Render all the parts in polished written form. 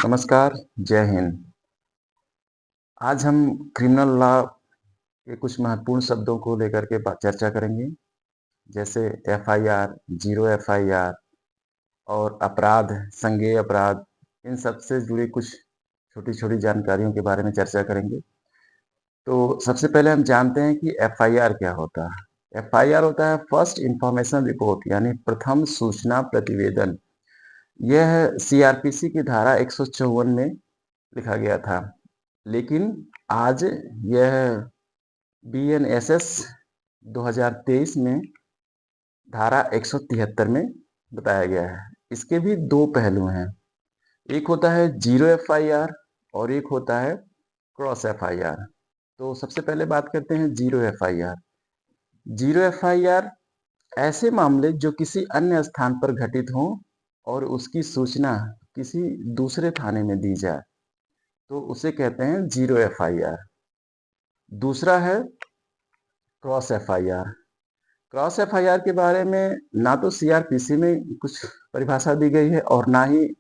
नमस्कार, जय हिंद। आज हम क्रिमिनल लॉ के कुछ महत्वपूर्ण शब्दों को लेकर के चर्चा करेंगे, जैसे एफआईआर, जीरो एफआईआर और अपराध, संज्ञेय अपराध, इन सब से जुड़ी कुछ छोटी-छोटी जानकारियों के बारे में चर्चा करेंगे। तो सबसे पहले हम जानते हैं कि एफआईआर क्या होता है। एफआईआर होता है फर्स्ट इन्फॉर्मेशन रिपोर्ट यानी प्रथम सूचना प्रतिवेदन। यह सीआरपीसी की धारा 154 में लिखा गया था। लेकिन आज यह बीएनएसएस 2023 में धारा 173 में बताया गया है। इसके भी दो पहलू हैं, एक होता है जीरो एफआईआर और एक होता है क्रॉस एफआईआर। तो सबसे पहले बात करते हैं जीरो एफआईआर। जीरो एफआईआर ऐसे मामले जो किसी अन्य स्थान पर घटित हों और उसकी सूचना किसी दूसरे थाने में दी जाए, तो उसे कहते हैं जीरो एफआईआर। दूसरा है क्रॉस एफआईआर। क्रॉस एफआईआर के बारे में ना तो सीआरपीसी में कुछ परिभाषा दी गई है और ना ही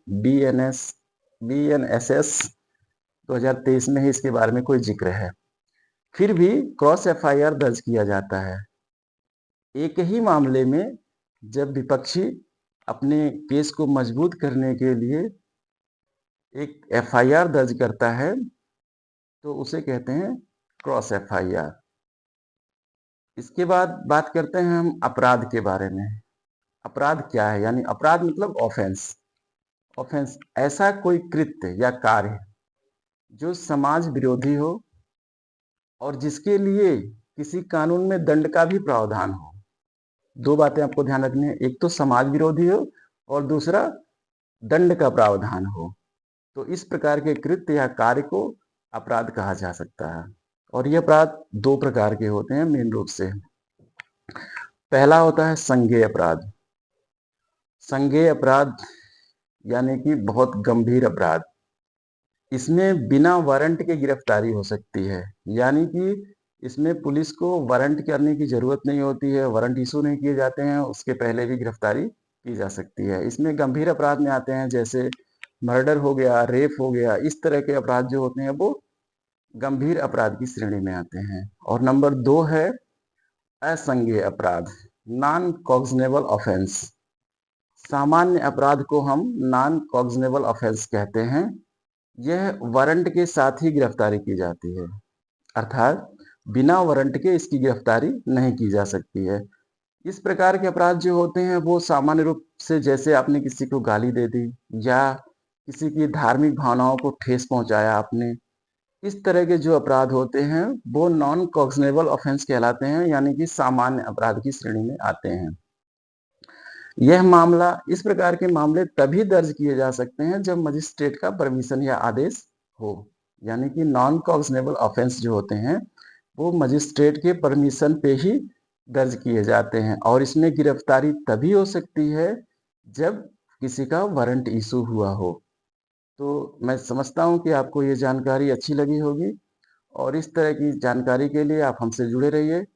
बीएनएसएस 2023 में ही इसके बारे में कोई जिक्र है। फिर भी क्रॉस एफआईआर दर्ज किया जाता है एक ही मामले में जब विपक्षी अपने केस को मजबूत करने के लिए एक एफआईआर दर्ज करता है, तो उसे कहते हैं क्रॉस एफआईआर। इसके बाद बात करते हैं हम अपराध के बारे में। अपराध क्या है? यानी अपराध मतलब ऑफेंस। ऑफेंस ऐसा कोई कृत्य या कार्य जो समाज विरोधी हो और जिसके लिए किसी कानून में दंड का भी प्रावधान हो। दो बातें आपको ध्यान रखनी है, एक तो समाज विरोधी हो और दूसरा दंड का प्रावधान हो। तो इस प्रकार के कृत्य या कार्य को अपराध कहा जा सकता है। और ये अपराध दो प्रकार के होते हैं मेन रूप से। पहला होता है संज्ञेय अपराध। संज्ञेय अपराध यानी कि बहुत गंभीर अपराध। इसमें बिना वारंट के गिरफ्तारी हो सकती है, यानी कि इसमें पुलिस को वारंट करने की जरूरत नहीं होती है, वारंट इशू नहीं किए जाते हैं, उसके पहले भी गिरफ्तारी की जा सकती है। इसमें गंभीर अपराध में आते हैं जैसे मर्डर हो गया, रेप हो गया, इस तरह के अपराध जो होते हैं वो गंभीर अपराध की श्रेणी में आते हैं। और नंबर दो है असंज्ञेय अपराध, नॉन कॉग्निजेबल ऑफेंस। सामान्य अपराध को हम नॉन कॉग्निजेबल ऑफेंस कहते हैं। यह वारंट के साथ ही गिरफ्तारी की जाती है, अर्थात बिना वारंट के इसकी गिरफ्तारी नहीं की जा सकती है। इस प्रकार के अपराध जो होते हैं वो सामान्य रूप से, जैसे आपने किसी को गाली दे दी या किसी की धार्मिक भावनाओं को ठेस पहुंचाया आपने, इस तरह के जो अपराध होते हैं वो नॉन कॉग्निजेबल ऑफेंस कहलाते हैं, यानी कि सामान्य अपराध की श्रेणी में आते हैं। यह मामला, इस प्रकार के मामले तभी दर्ज किए जा सकते हैं जब मजिस्ट्रेट का परमिशन या आदेश हो। यानी कि नॉन कॉग्निजेबल ऑफेंस जो होते हैं वो मजिस्ट्रेट के परमिशन पे ही दर्ज किए जाते हैं और इसमें गिरफ्तारी तभी हो सकती है जब किसी का वारंट इशू हुआ हो। तो मैं समझता हूँ कि आपको ये जानकारी अच्छी लगी होगी और इस तरह की जानकारी के लिए आप हमसे जुड़े रहिए।